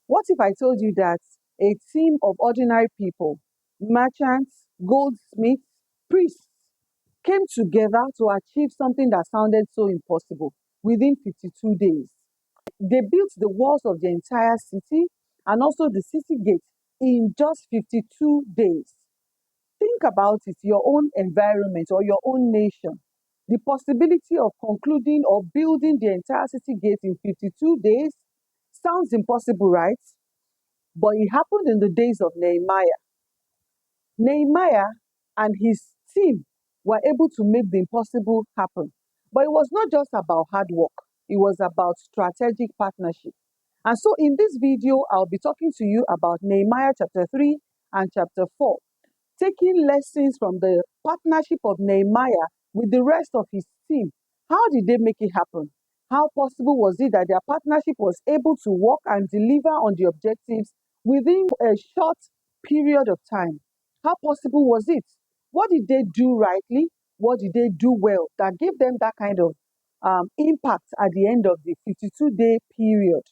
What if I told you that a team of ordinary people, merchants, goldsmiths, priests, came together to achieve something that sounded so impossible within 52 days? They built the walls of the entire city and also the city gate in just 52 days. Think about it, your own environment or your own nation. The possibility of concluding or building the entire city gate in 52 days sounds impossible, right? But it happened in the days of Nehemiah. Nehemiah and his team were able to make the impossible happen. But it was not just about hard work, it was about strategic partnership. And so in this video, I'll be talking to you about Nehemiah chapter 3 and chapter 4, taking lessons from the partnership of Nehemiah with the rest of his team. How did they make it happen? How possible was it that their partnership was able to work and deliver on the objectives within a short period of time? How possible was it? What did they do rightly? What did they do well that gave them that kind of impact at the end of the 52-day period?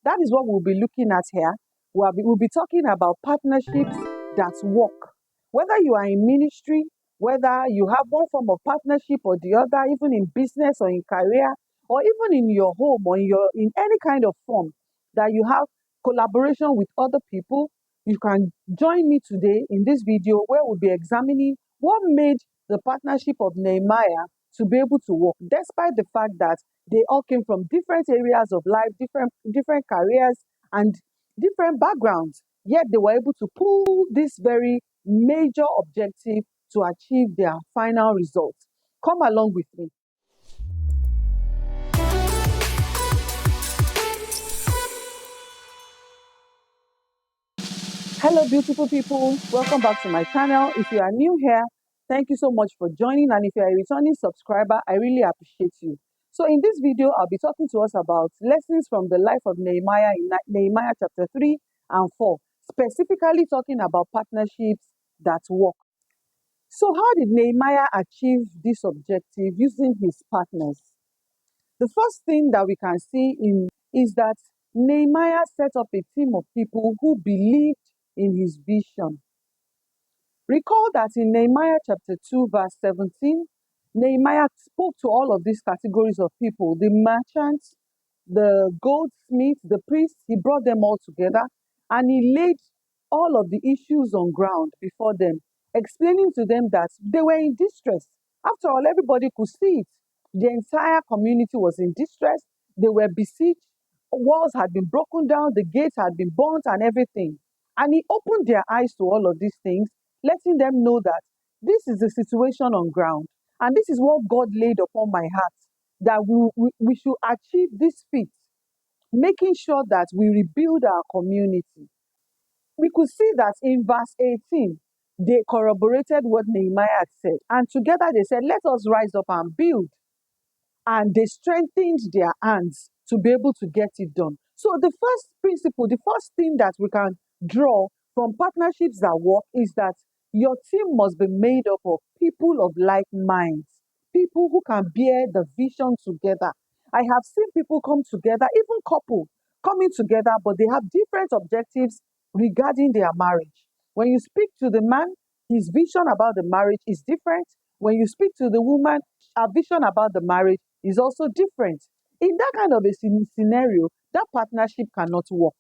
That is what we'll be looking at here. We'll be talking about partnerships that work. Whether you are in ministry, whether you have one form of partnership or the other, even in business or in career, or even in your home or in any kind of form that you have collaboration with other people, you can join me today in this video where we'll be examining what made the partnership of Nehemiah to be able to work, despite the fact that they all came from different areas of life, different careers, and different backgrounds. Yet they were able to pull this very major objective to achieve their final result. Come along with me. Hello, beautiful people. Welcome back to my channel. If you are new here, thank you so much for joining. And if you are a returning subscriber, I really appreciate you. So in this video, I'll be talking to us about lessons from the life of Nehemiah in Nehemiah chapter 3 and 4, specifically talking about partnerships that work. So how did Nehemiah achieve this objective using his partners? The first thing that we can see is that Nehemiah set up a team of people who believed in his vision. Recall that in Nehemiah chapter 2, verse 17, Nehemiah spoke to all of these categories of people, the merchants, the goldsmiths, the priests. He brought them all together and he laid all of the issues on ground before them, explaining to them that they were in distress. After all, everybody could see it. The entire community was in distress. They were besieged. Walls had been broken down. The gates had been burnt and everything. And he opened their eyes to all of these things, letting them know that this is the situation on ground. And this is what God laid upon my heart, that we should achieve this feat, making sure that we rebuild our community. We could see that in verse 18, they corroborated what Nehemiah had said. And together they said, let us rise up and build. And they strengthened their hands to be able to get it done. So the first principle, the first thing that we can draw from partnerships that work is that your team must be made up of people of like minds, people who can bear the vision together. I have seen people come together, even couple coming together, but they have different objectives regarding their marriage. When you speak to the man, his vision about the marriage is different. When you speak to the woman, her vision about the marriage is also different. In that kind of a scenario, that partnership cannot work.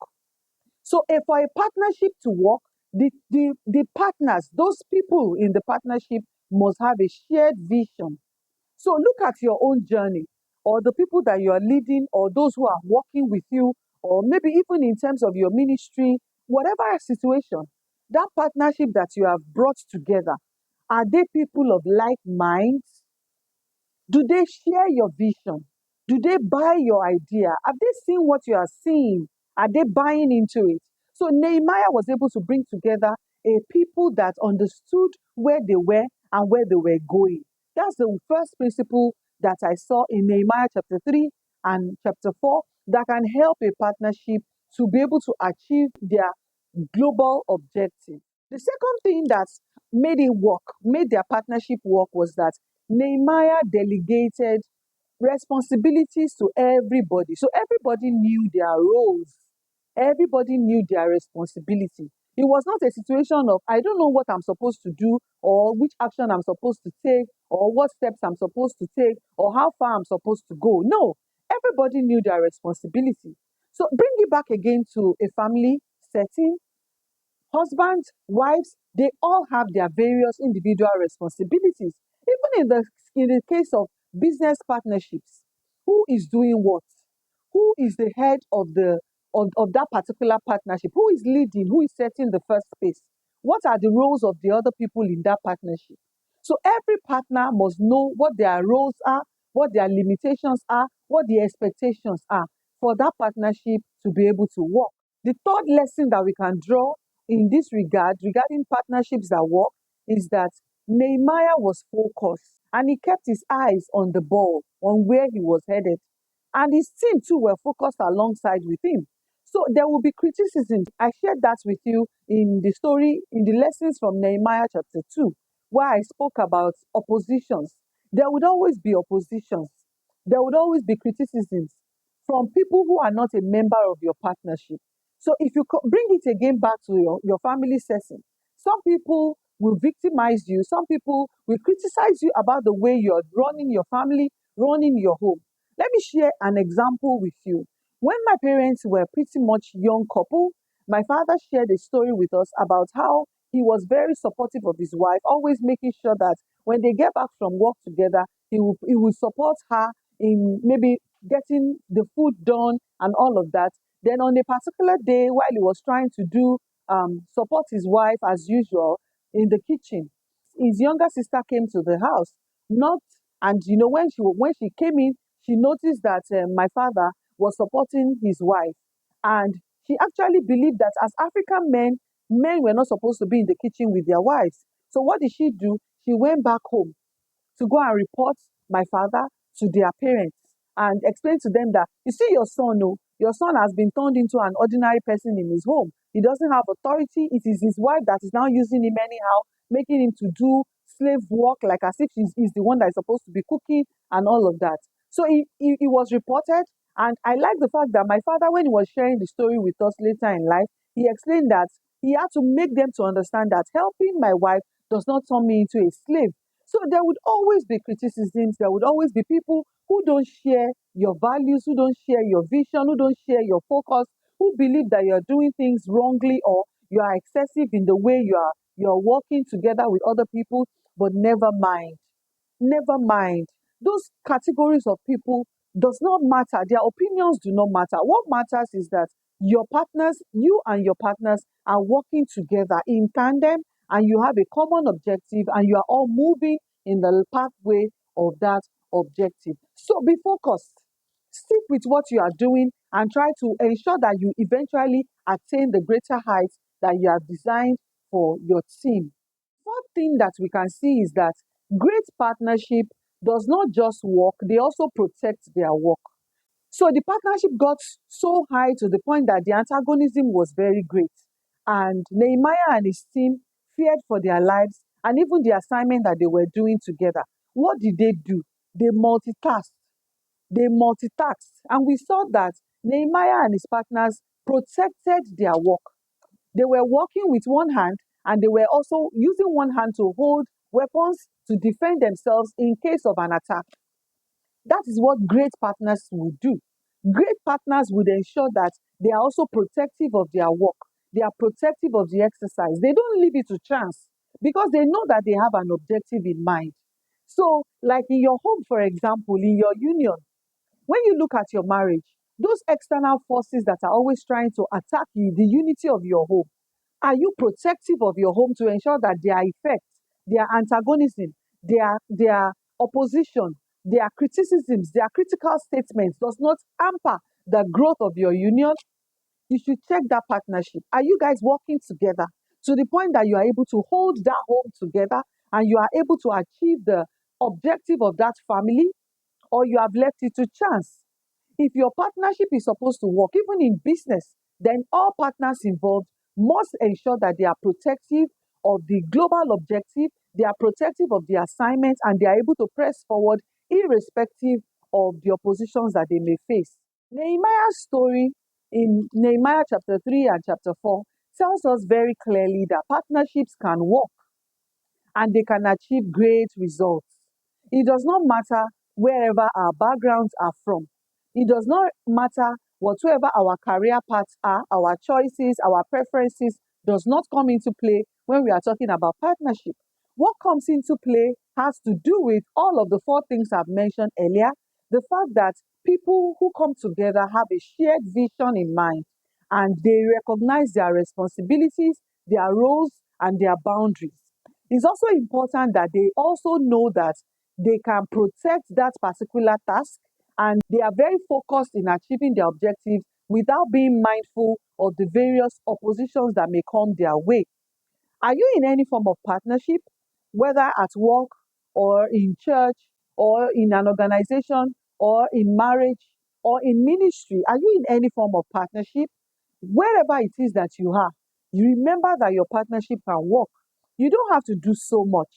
So for a partnership to work, the partners, those people in the partnership must have a shared vision. So look at your own journey, or the people that you are leading, or those who are working with you, or maybe even in terms of your ministry, whatever situation, that partnership that you have brought together, are they people of like minds? Do they share your vision? Do they buy your idea? Have they seen what you are seeing? Are they buying into it? So Nehemiah was able to bring together a people that understood where they were and where they were going. That's the first principle that I saw in Nehemiah chapter 3 and chapter 4 that can help a partnership to be able to achieve their global objective. The second thing that made it work, made their partnership work, was that Nehemiah delegated responsibilities to everybody. So everybody knew their roles. Everybody knew their responsibility. It was not a situation of, I don't know what I'm supposed to do, or which action I'm supposed to take, or what steps I'm supposed to take, or how far I'm supposed to go. No, everybody knew their responsibility. So bring it back again to a family setting. Husbands, wives, they all have their various individual responsibilities. Even in the case of business partnerships, who is doing what? Who is the head of that particular partnership? Who is leading? Who is setting the first pace? What are the roles of the other people in that partnership? So every partner must know what their roles are, what their limitations are, what the expectations are for that partnership to be able to work. The third lesson that we can draw in this regard, regarding partnerships that work, is that Nehemiah was focused and he kept his eyes on the ball, on where he was headed. And his team too were focused alongside with him. So there will be criticisms. I shared that with you in the story, in the lessons from Nehemiah chapter 2, where I spoke about oppositions. There would always be oppositions. There would always be criticisms from people who are not a member of your partnership. So if you bring it again back to your family setting, some people will victimize you. Some people will criticize you about the way you're running your family, running your home. Let me share an example with you. When my parents were pretty much young couple, my father shared a story with us about how he was very supportive of his wife, always making sure that when they get back from work together, he will support her in maybe getting the food done and all of that. Then on a particular day, while he was trying to do support his wife as usual in the kitchen, his younger sister came to the house. Not and when she came in, she noticed that my father was supporting his wife, and she actually believed that as African men, men were not supposed to be in the kitchen with their wives. So what did she do? She went back home to go and report my father to their parents and explain to them that, you see, your son, oh, your son has been turned into an ordinary person in his home. He doesn't have authority. It is his wife that is now using him anyhow, making him to do slave work like as if he's the one that is supposed to be cooking and all of that. So he was reported. And I like the fact that my father, when he was sharing the story with us later in life, he explained that he had to make them to understand that helping my wife does not turn me into a slave. So there would always be criticisms. There would always be people who don't share your values, who don't share your vision, who don't share your focus, who believe that you're doing things wrongly or you are excessive in the way you're working together with other people. But never mind. Never mind. Those categories of people does not matter. Their opinions do not matter. What matters is that you and your partners are working together in tandem, and you have a common objective, and you are all moving in the pathway of that objective. So be focused. Stick with what you are doing and try to ensure that you eventually attain the greater heights that you have designed for your team. One thing that we can see is that great partnership does not just work, they also protect their work. So the partnership got so high to the point that the antagonism was very great. And Nehemiah and his team feared for their lives and even the assignment that they were doing together. What did they do? They multitasked. They multitasked. And we saw that Nehemiah and his partners protected their work. They were working with one hand and they were also using one hand to hold weapons to defend themselves in case of an attack. That is what great partners would do. Great partners would ensure that they are also protective of their work. They are protective of the exercise. They don't leave it to chance because they know that they have an objective in mind. So, like in your home, for example, in your union, when you look at your marriage, those external forces that are always trying to attack you, the unity of your home, are you protective of your home to ensure that their effects, their antagonism, their opposition, their criticisms, their critical statements does not hamper the growth of your union? You should check that partnership. Are you guys working together to the point that you are able to hold that home together and you are able to achieve the objective of that family, or you have left it to chance? If your partnership is supposed to work, even in business, then all partners involved must ensure that they are protective of the global objective, they are protective of the assignment, and they are able to press forward irrespective of the oppositions that they may face. Nehemiah's story in Nehemiah chapter 3 and chapter 4 tells us very clearly that partnerships can work and they can achieve great results. It does not matter wherever our backgrounds are from. It does not matter whatsoever our career paths are, our choices, our preferences does not come into play when we are talking about partnership. What comes into play has to do with all of the four things I've mentioned earlier. The fact that people who come together have a shared vision in mind and they recognize their responsibilities, their roles, and their boundaries. It's also important that they also know that they can protect that particular task and they are very focused in achieving their objectives without being mindful of the various oppositions that may come their way. Are you in any form of partnership, whether at work or in church or in an organization or in marriage or in ministry? Are you in any form of partnership? Wherever it is that you are, you remember that your partnership can work. You don't have to do so much.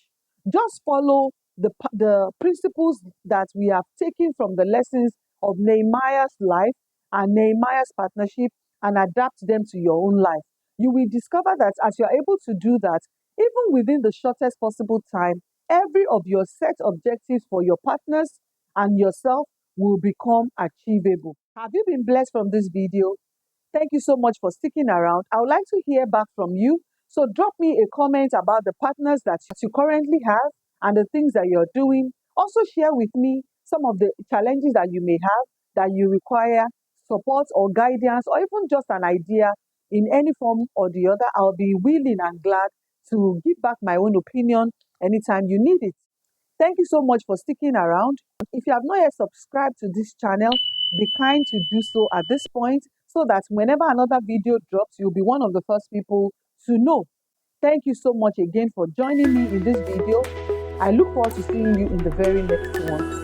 Just follow the principles that we have taken from the lessons of Nehemiah's life and Nehemiah's partnership and adapt them to your own life. You will discover that as you're able to do that, even within the shortest possible time, every of your set objectives for your partners and yourself will become achievable. Have you been blessed from this video? Thank you so much for sticking around. I would like to hear back from you. So drop me a comment about the partners that you currently have and the things that you're doing. Also share with me some of the challenges that you may have that you require support or guidance or even just an idea in any form or the other. I'll be willing and glad to give back my own opinion anytime you need it. Thank you so much for sticking around. If you have not yet subscribed to this channel, be kind to do so at this point so that whenever another video drops, you'll be one of the first people to know. Thank you so much again for joining me in this video. I look forward to seeing you in the very next one.